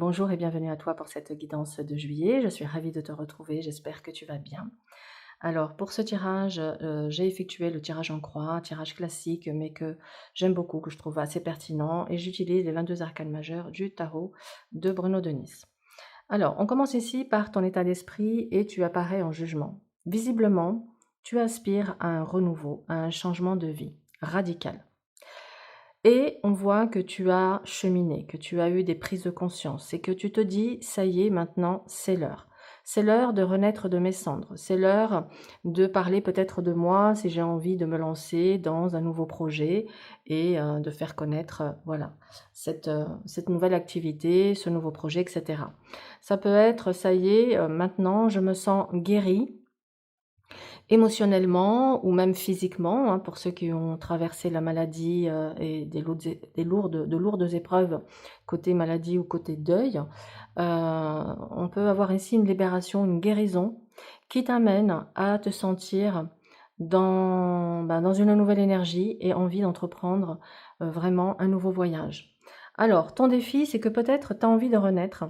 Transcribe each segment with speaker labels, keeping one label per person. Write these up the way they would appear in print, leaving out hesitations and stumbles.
Speaker 1: Bonjour et bienvenue à toi pour cette guidance de juillet. Je suis ravie de te retrouver, j'espère que tu vas bien. Alors pour ce tirage, j'ai effectué le tirage en croix, un tirage classique mais que j'aime beaucoup, que je trouve assez pertinent et j'utilise les 22 arcanes majeurs du tarot de Bruno de Nice. Alors on commence ici par ton état d'esprit et tu apparais en jugement. Visiblement, tu aspires à un renouveau, à un changement de vie radical. Et on voit que tu as cheminé, que tu as eu des prises de conscience et que tu te dis: «Ça y est, maintenant, c'est l'heure. C'est l'heure de renaître de mes cendres. C'est l'heure de parler peut-être de moi si j'ai envie de me lancer dans un nouveau projet et de faire connaître, voilà, cette nouvelle activité, ce nouveau projet et cetera». Ça peut être: «Ça y est, maintenant je me sens guérie, émotionnellement ou même physiquement, hein, pour ceux qui ont traversé la maladie, et de lourdes épreuves côté maladie ou côté deuil. On peut avoir ici une libération, une guérison qui t'amène à te sentir dans une nouvelle énergie et envie d'entreprendre, vraiment un nouveau voyage. Alors ton défi, c'est que peut-être tu as envie de renaître,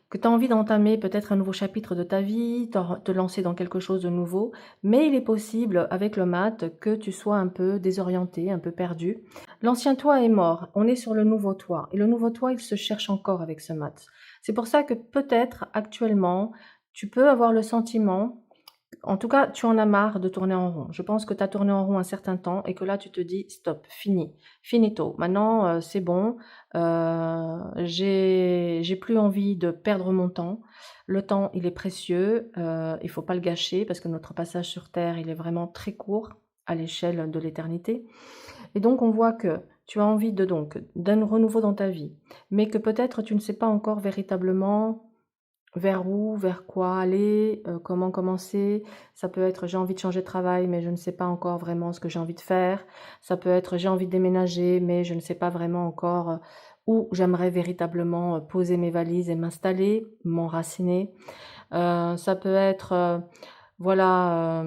Speaker 1: que tu as envie d'entamer peut-être un nouveau chapitre de ta vie, te lancer dans quelque chose de nouveau, mais il est possible avec le mat que tu sois un peu désorienté, un peu perdu. L'ancien toi est mort, on est sur le nouveau toi et le nouveau toi, il se cherche encore avec ce mat. C'est pour ça que peut-être actuellement, tu peux avoir le sentiment, en tout cas, tu en as marre de tourner en rond. Je pense que tu as tourné en rond un certain temps et que là, tu te dis: «Stop, fini, finito. Maintenant, c'est bon, j'ai plus envie de perdre mon temps. Le temps, il est précieux, il faut pas le gâcher parce que notre passage sur terre, il est vraiment très court à l'échelle de l'éternité» et donc on voit que tu as envie d'un renouveau dans ta vie, mais que peut-être tu ne sais pas encore véritablement vers où, vers quoi aller, comment commencer? Ça peut être: «J'ai envie de changer de travail, mais je ne sais pas encore vraiment ce que j'ai envie de faire». Ça peut être: «J'ai envie de déménager, mais je ne sais pas vraiment encore, où j'aimerais véritablement, poser mes valises et m'installer, m'enraciner». Ça peut être, voilà,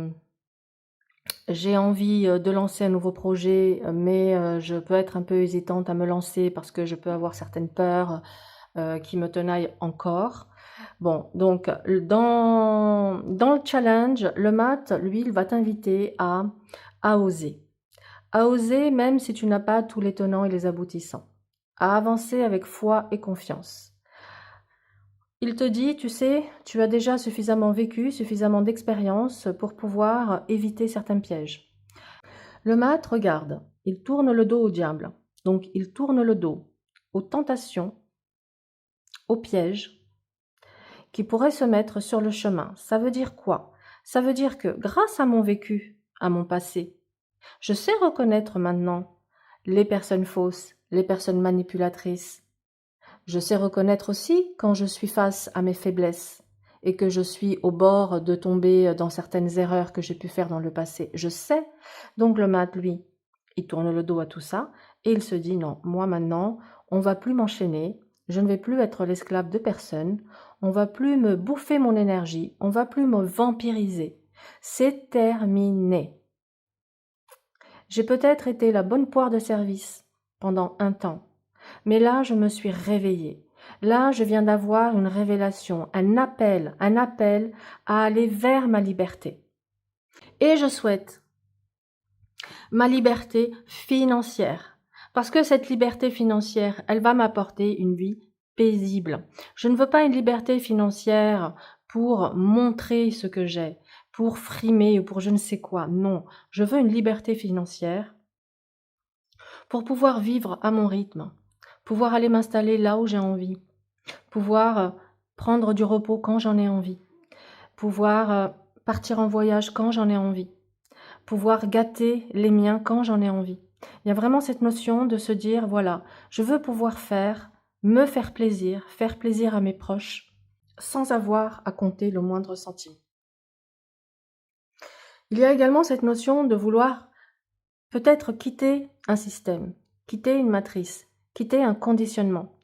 Speaker 1: j'ai envie, de lancer un nouveau projet, mais je peux être un peu hésitante à me lancer parce que je peux avoir certaines peurs, qui me tenaille encore. Bon, donc dans le challenge, le mat, lui, il va t'inviter à oser. À oser même si tu n'as pas tous les tenants et les aboutissants. À avancer avec foi et confiance. Il te dit: «Tu sais, tu as déjà suffisamment vécu, suffisamment d'expérience pour pouvoir éviter certains pièges». Le mat regarde, il tourne le dos au diable. Donc il tourne le dos aux tentations, aux pièges qui pourraient se mettre sur le chemin. Ça veut dire quoi? Ça veut dire que grâce à mon vécu, à mon passé, je sais reconnaître maintenant les personnes fausses, les personnes manipulatrices. Je sais reconnaître aussi quand je suis face à mes faiblesses et que je suis au bord de tomber dans certaines erreurs que j'ai pu faire dans le passé. Je sais. Donc le mat, lui, il tourne le dos à tout ça et il se dit: «Non, moi maintenant, on va plus m'enchaîner, je ne vais plus être l'esclave de personne, on va plus me bouffer mon énergie, on va plus me vampiriser. C'est terminé. J'ai peut-être été la bonne poire de service pendant un temps, mais là, je me suis réveillée. Là, je viens d'avoir une révélation, un appel à aller vers ma liberté. Et je souhaite ma liberté financière. Parce que cette liberté financière, elle va m'apporter une vie paisible. Je ne veux pas une liberté financière pour montrer ce que j'ai, pour frimer ou pour je ne sais quoi. Non, je veux une liberté financière pour pouvoir vivre à mon rythme, pouvoir aller m'installer là où j'ai envie, pouvoir prendre du repos quand j'en ai envie, pouvoir partir en voyage quand j'en ai envie, pouvoir gâter les miens quand j'en ai envie. Il y a vraiment cette notion de se dire, voilà, je veux pouvoir me faire plaisir à mes proches, sans avoir à compter le moindre centime. Il y a également cette notion de vouloir peut-être quitter un système, quitter une matrice, quitter un conditionnement.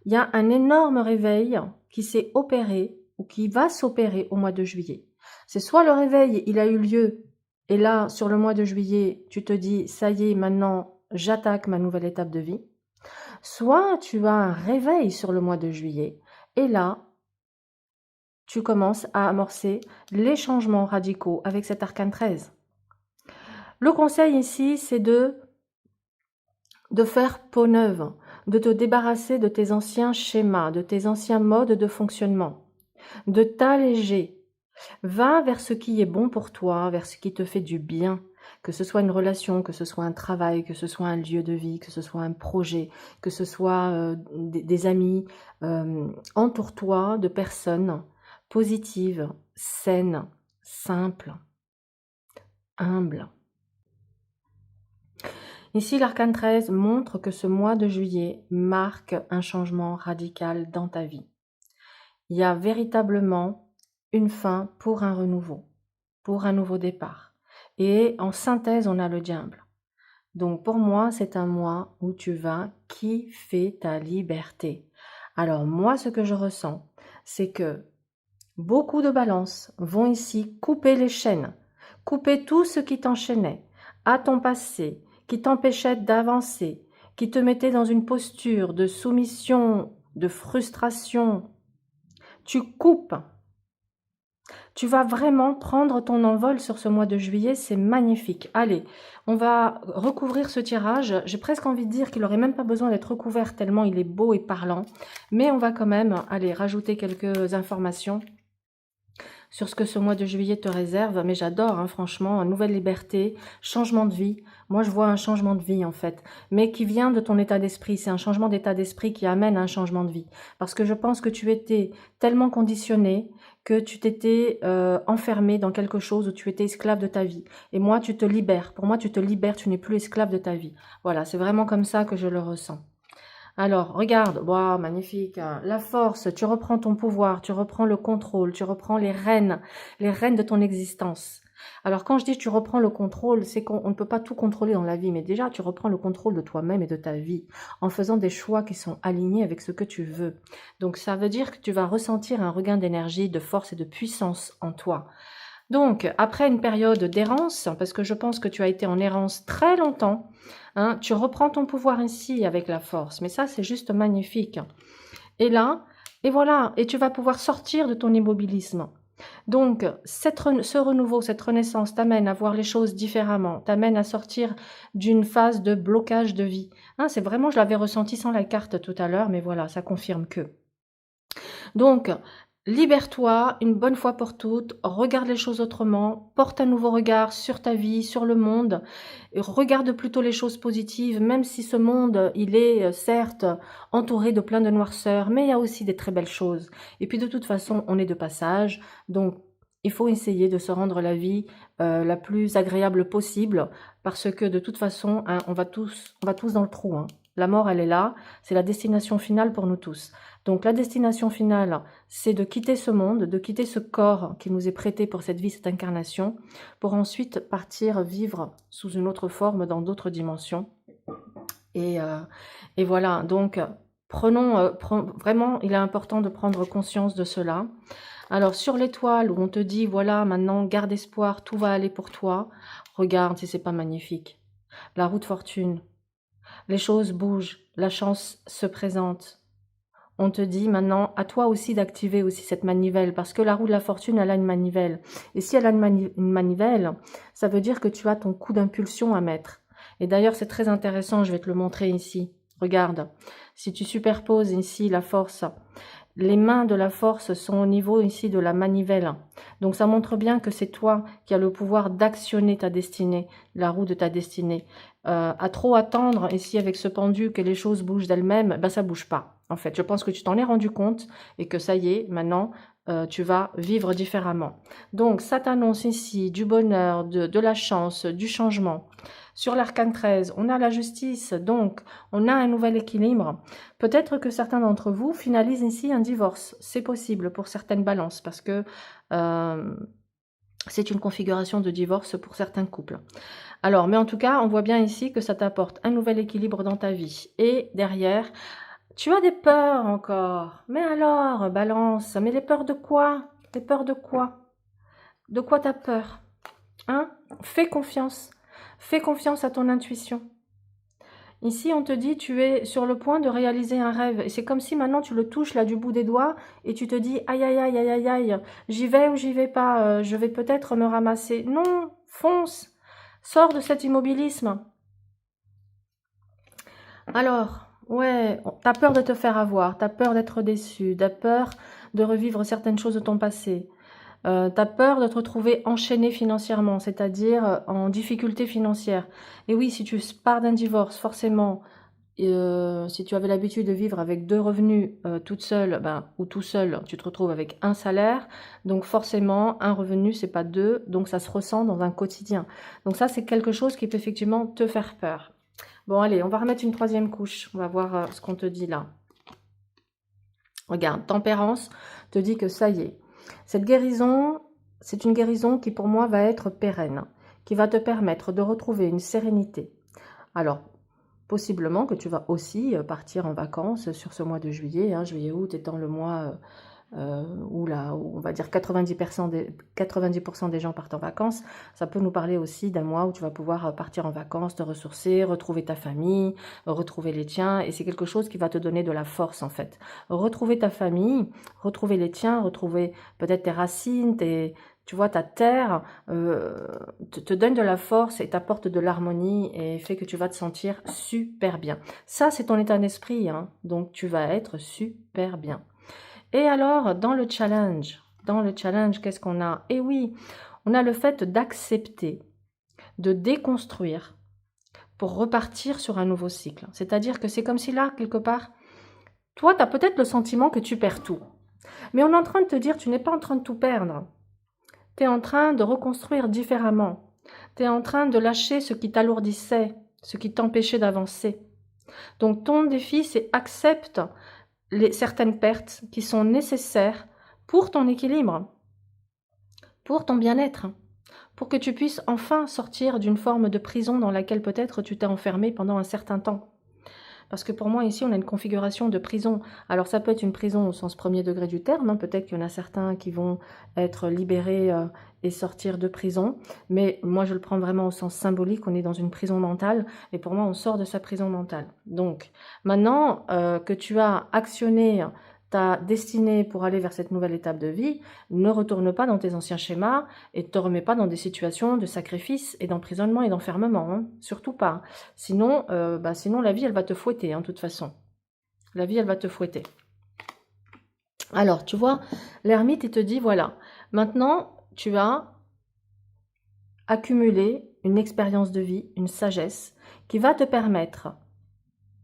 Speaker 1: Il y a un énorme réveil qui s'est opéré ou qui va s'opérer au mois de juillet. C'est soit le réveil, il a eu lieu, et là, sur le mois de juillet, tu te dis, ça y est, maintenant, j'attaque ma nouvelle étape de vie. soit tu as un réveil sur le mois de juillet, et là, tu commences à amorcer les changements radicaux avec cet arcane 13. Le conseil ici, c'est de faire peau neuve, de te débarrasser de tes anciens schémas, de tes anciens modes de fonctionnement, de t'alléger. Va vers ce qui est bon pour toi, vers ce qui te fait du bien, que ce soit une relation, que ce soit un travail, que ce soit un lieu de vie, que ce soit un projet, que ce soit des amis. Entoure-toi de personnes positives, saines, simples, humbles. Ici, l'arcane 13 montre que ce mois de juillet marque un changement radical dans ta vie. Il y a véritablement une fin pour un renouveau, pour un nouveau départ. Et en synthèse, on a le diable. Donc pour moi, c'est un mois où tu vas kiffer ta liberté. Alors moi, ce que je ressens, c'est que beaucoup de balances vont ici couper les chaînes, couper tout ce qui t'enchaînait à ton passé, qui t'empêchait d'avancer, qui te mettait dans une posture de soumission, de frustration. Tu coupes. Tu vas vraiment prendre ton envol sur ce mois de juillet, c'est magnifique. Allez, on va recouvrir ce tirage. J'ai presque envie de dire qu'il n'aurait même pas besoin d'être recouvert tellement il est beau et parlant. Mais on va quand même aller rajouter quelques informations sur ce que ce mois de juillet te réserve. Mais j'adore, hein, franchement, une nouvelle liberté, changement de vie. Moi, je vois un changement de vie, en fait, mais qui vient de ton état d'esprit. C'est un changement d'état d'esprit qui amène à un changement de vie. Parce que je pense que tu étais tellement conditionné que tu t'étais enfermé dans quelque chose où tu étais esclave de ta vie. Et moi, tu te libères. Pour moi, tu te libères, tu n'es plus esclave de ta vie. Voilà, c'est vraiment comme ça que je le ressens. Alors, regarde, wow, magnifique, hein. La force, tu reprends ton pouvoir, tu reprends le contrôle, tu reprends les rênes de ton existence. Alors, quand je dis tu reprends le contrôle, c'est qu'on ne peut pas tout contrôler dans la vie, mais déjà, tu reprends le contrôle de toi-même et de ta vie en faisant des choix qui sont alignés avec ce que tu veux. Donc, ça veut dire que tu vas ressentir un regain d'énergie, de force et de puissance en toi. Donc, après une période d'errance, parce que je pense que tu as été en errance très longtemps, hein, tu reprends ton pouvoir ici avec la force. Mais ça, c'est juste magnifique. Et là, et voilà, et tu vas pouvoir sortir de ton immobilisme. Donc, ce renouveau, cette renaissance t'amène à voir les choses différemment, t'amène à sortir d'une phase de blocage de vie. Hein, c'est vraiment, je l'avais ressenti sans la carte tout à l'heure, mais voilà, ça confirme que. Donc, libère-toi une bonne fois pour toutes, regarde les choses autrement, porte un nouveau regard sur ta vie, sur le monde, et regarde plutôt les choses positives, même si ce monde, il est certes entouré de plein de noirceurs, mais il y a aussi des très belles choses. Et puis de toute façon, on est de passage, donc il faut essayer de se rendre la vie la plus agréable possible, parce que de toute façon, hein, on va tous dans le trou, hein. La mort, elle est là, c'est la destination finale pour nous tous. Donc la destination finale, c'est de quitter ce monde, de quitter ce corps qui nous est prêté pour cette vie, cette incarnation, pour ensuite partir vivre sous une autre forme, dans d'autres dimensions. Et, euh, et voilà, donc vraiment, il est important de prendre conscience de cela. Alors sur l'étoile où on te dit, voilà, maintenant garde espoir, tout va aller pour toi, regarde si c'est pas magnifique. La roue de fortune, les choses bougent, la chance se présente. On te dit maintenant, à toi aussi d'activer aussi cette manivelle, parce que la roue de la fortune, elle a une manivelle. Et si elle a une manivelle, ça veut dire que tu as ton coup d'impulsion à mettre. Et d'ailleurs, c'est très intéressant, je vais te le montrer ici. Regarde, si tu superposes ici la force, les mains de la force sont au niveau ici de la manivelle. Donc ça montre bien que c'est toi qui as le pouvoir d'actionner ta destinée, la roue de ta destinée. À trop attendre ici avec ce pendu que les choses bougent d'elles-mêmes, ben ça bouge pas. En fait, je pense que tu t'en es rendu compte et que ça y est, maintenant, tu vas vivre différemment. Donc ça t'annonce ici du bonheur, de la chance, du changement. Sur l'arcane 13, on a la justice, donc on a un nouvel équilibre. Peut-être que certains d'entre vous finalisent ici un divorce. C'est possible pour certaines balances parce que c'est une configuration de divorce pour certains couples. Alors, mais en tout cas, on voit bien ici que ça t'apporte un nouvel équilibre dans ta vie. Et derrière, tu as des peurs encore. Mais alors, balance, mais les peurs de quoi? Les peurs de quoi? De quoi t'as peur? Hein? Fais confiance. Fais confiance à ton intuition. Ici, on te dit, tu es sur le point de réaliser un rêve. Et c'est comme si maintenant tu le touches là du bout des doigts et tu te dis, aïe, aïe, aïe, aïe, aïe, aïe, j'y vais ou j'y vais pas, je vais peut-être me ramasser. Non, fonce, sors de cet immobilisme. Alors, ouais, t'as peur de te faire avoir, t'as peur d'être déçu, t'as peur de revivre certaines choses de ton passé. Tu peur de te retrouver enchaîné financièrement, c'est-à-dire en difficulté financière. Et oui, si tu pars d'un divorce, forcément, si tu avais l'habitude de vivre avec 2 revenus, toute seule, ben, ou tout seul, tu te retrouves avec un salaire. Donc forcément, un revenu, c'est pas 2, donc ça se ressent dans un quotidien. Donc ça, c'est quelque chose qui peut effectivement te faire peur. Bon, allez, on va remettre une 3e couche. On va voir ce qu'on te dit là. Regarde, tempérance te dit que ça y est. Cette guérison, c'est une guérison qui pour moi va être pérenne, qui va te permettre de retrouver une sérénité. Alors, possiblement que tu vas aussi partir en vacances sur ce mois de juillet, hein, juillet-août étant le mois où on va dire 90% des gens partent en vacances. Ça peut nous parler aussi d'un mois où tu vas pouvoir partir en vacances, te ressourcer, retrouver ta famille, retrouver les tiens, et c'est quelque chose qui va te donner de la force en fait. Retrouver ta famille, retrouver les tiens, retrouver peut-être tes racines, tu vois, ta terre te donne de la force et t'apporte de l'harmonie et fait que tu vas te sentir super bien. Ça, c'est ton état d'esprit, hein, donc tu vas être super bien. Et alors, dans le challenge, qu'est-ce qu'on a? Eh oui, on a le fait d'accepter, de déconstruire pour repartir sur un nouveau cycle. C'est-à-dire que c'est comme si là, quelque part, toi, tu as peut-être le sentiment que tu perds tout. Mais on est en train de te dire, tu n'es pas en train de tout perdre. Tu es en train de reconstruire différemment. Tu es en train de lâcher ce qui t'alourdissait, ce qui t'empêchait d'avancer. Donc ton défi, c'est accepte certaines pertes qui sont nécessaires pour ton équilibre, pour ton bien-être, pour que tu puisses enfin sortir d'une forme de prison dans laquelle peut-être tu t'es enfermé pendant un certain temps. Parce que pour moi, ici, on a une configuration de prison. Alors, ça peut être une prison au sens premier degré du terme, hein. Peut-être qu'il y en a certains qui vont être libérés et sortir de prison. Mais moi, je le prends vraiment au sens symbolique. On est dans une prison mentale. Et pour moi, on sort de sa prison mentale. Donc, maintenant que tu as actionné ta destinée pour aller vers cette nouvelle étape de vie, ne retourne pas dans tes anciens schémas et ne te remets pas dans des situations de sacrifice et d'emprisonnement et d'enfermement, hein. Surtout pas. Sinon, sinon la vie, elle va te fouetter, hein, de toute façon. La vie, elle va te fouetter. Alors, tu vois, l'ermite, il te dit, voilà, maintenant, tu as accumulé une expérience de vie, une sagesse, qui va te permettre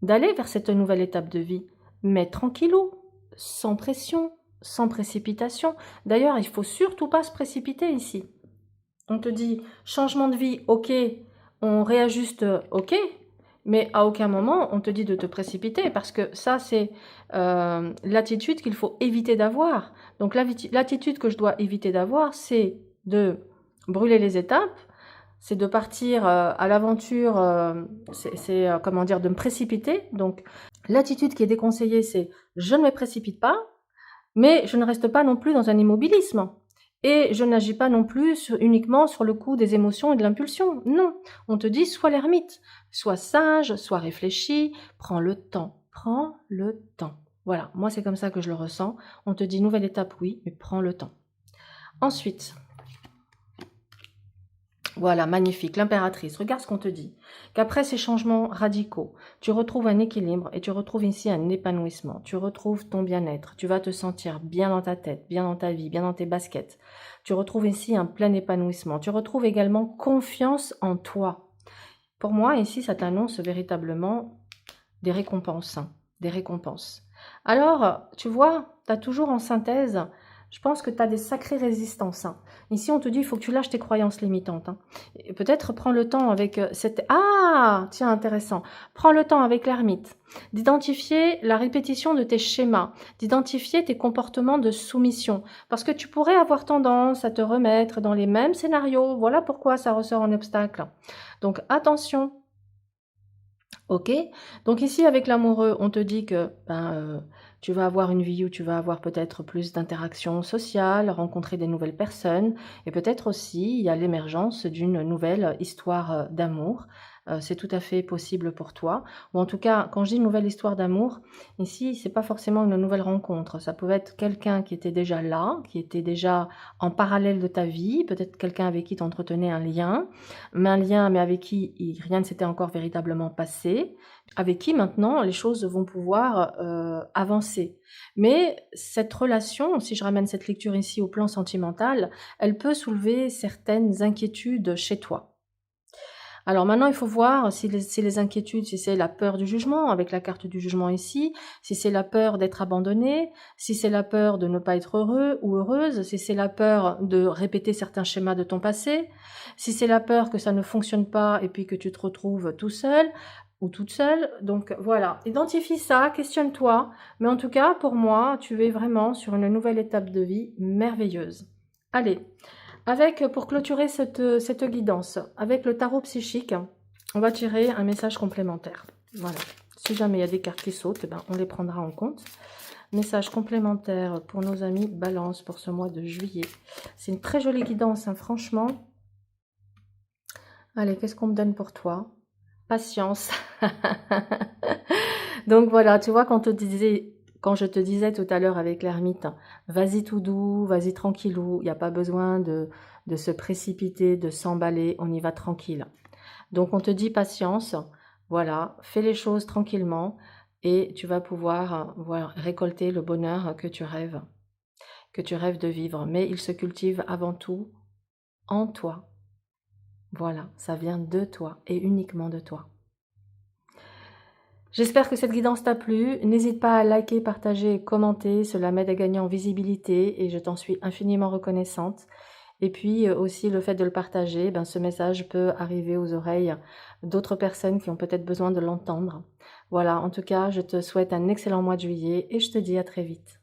Speaker 1: d'aller vers cette nouvelle étape de vie, mais tranquillou, sans pression, sans précipitation. D'ailleurs, il faut surtout pas se précipiter ici. On te dit, changement de vie, ok, on réajuste, ok, mais à aucun moment on te dit de te précipiter, parce que ça, c'est l'attitude qu'il faut éviter d'avoir. Donc l'attitude que je dois éviter d'avoir, c'est de brûler les étapes, c'est de partir à l'aventure, c'est comment dire, de me précipiter. Donc l'attitude qui est déconseillée, c'est je ne me précipite pas, mais je ne reste pas non plus dans un immobilisme. Et je n'agis pas non plus uniquement sur le coup des émotions et de l'impulsion. Non, on te dit sois l'ermite, sois sage, sois réfléchi, prends le temps, prends le temps. Voilà, moi c'est comme ça que je le ressens. On te dit nouvelle étape, oui, mais prends le temps. Ensuite, voilà, magnifique, l'impératrice. Regarde ce qu'on te dit. Qu'après ces changements radicaux, tu retrouves un équilibre et tu retrouves ici un épanouissement. Tu retrouves ton bien-être. Tu vas te sentir bien dans ta tête, bien dans ta vie, bien dans tes baskets. Tu retrouves ici un plein épanouissement. Tu retrouves également confiance en toi. Pour moi, ici, ça t'annonce véritablement des récompenses, hein, des récompenses. Alors, tu vois, tu as toujours en synthèse, je pense que tu as des sacrées résistances, hein. Ici, on te dit, il faut que tu lâches tes croyances limitantes, hein. Peut-être prends le temps avec cette... Ah, tiens, intéressant. Prends le temps avec l'ermite d'identifier la répétition de tes schémas, d'identifier tes comportements de soumission. Parce que tu pourrais avoir tendance à te remettre dans les mêmes scénarios. Voilà pourquoi ça ressort en obstacle. Donc, attention. Ok, donc ici avec l'amoureux, on te dit que tu vas avoir une vie où tu vas avoir peut-être plus d'interactions sociales, rencontrer des nouvelles personnes, et peut-être aussi il y a l'émergence d'une nouvelle histoire d'amour c'est tout à fait possible pour toi. Ou en tout cas, quand je dis nouvelle histoire d'amour, ici, c'est pas forcément une nouvelle rencontre. Ça peut être quelqu'un qui était déjà là, qui était déjà en parallèle de ta vie, peut-être quelqu'un avec qui tu entretenais un lien, mais avec qui rien ne s'était encore véritablement passé, avec qui maintenant les choses vont pouvoir avancer. Mais cette relation, si je ramène cette lecture ici au plan sentimental, elle peut soulever certaines inquiétudes chez toi. Alors maintenant, il faut voir si les inquiétudes, si c'est la peur du jugement, avec la carte du jugement ici, si c'est la peur d'être abandonné, si c'est la peur de ne pas être heureux ou heureuse, si c'est la peur de répéter certains schémas de ton passé, si c'est la peur que ça ne fonctionne pas et puis que tu te retrouves tout seul ou toute seule. Donc voilà, identifie ça, questionne-toi. Mais en tout cas, pour moi, tu es vraiment sur une nouvelle étape de vie merveilleuse. Allez, pour clôturer cette guidance, avec le tarot psychique, on va tirer un message complémentaire. Voilà. Si jamais il y a des cartes qui sautent, eh ben, on les prendra en compte. Message complémentaire pour nos amis Balance pour ce mois de juillet. C'est une très jolie guidance, hein, franchement. Allez, qu'est-ce qu'on me donne pour toi? Patience. Donc voilà, tu vois, quand je te disais tout à l'heure avec l'ermite, vas-y tout doux, vas-y tranquillou, il n'y a pas besoin de se précipiter, de s'emballer, on y va tranquille. Donc on te dit patience, voilà, fais les choses tranquillement et tu vas pouvoir voilà, récolter le bonheur que tu rêves de vivre. Mais il se cultive avant tout en toi. Voilà, ça vient de toi et uniquement de toi. J'espère que cette guidance t'a plu. N'hésite pas à liker, partager et commenter. Cela m'aide à gagner en visibilité et je t'en suis infiniment reconnaissante. Et puis aussi le fait de le partager, ben, ce message peut arriver aux oreilles d'autres personnes qui ont peut-être besoin de l'entendre. Voilà, en tout cas, je te souhaite un excellent mois de juillet et je te dis à très vite.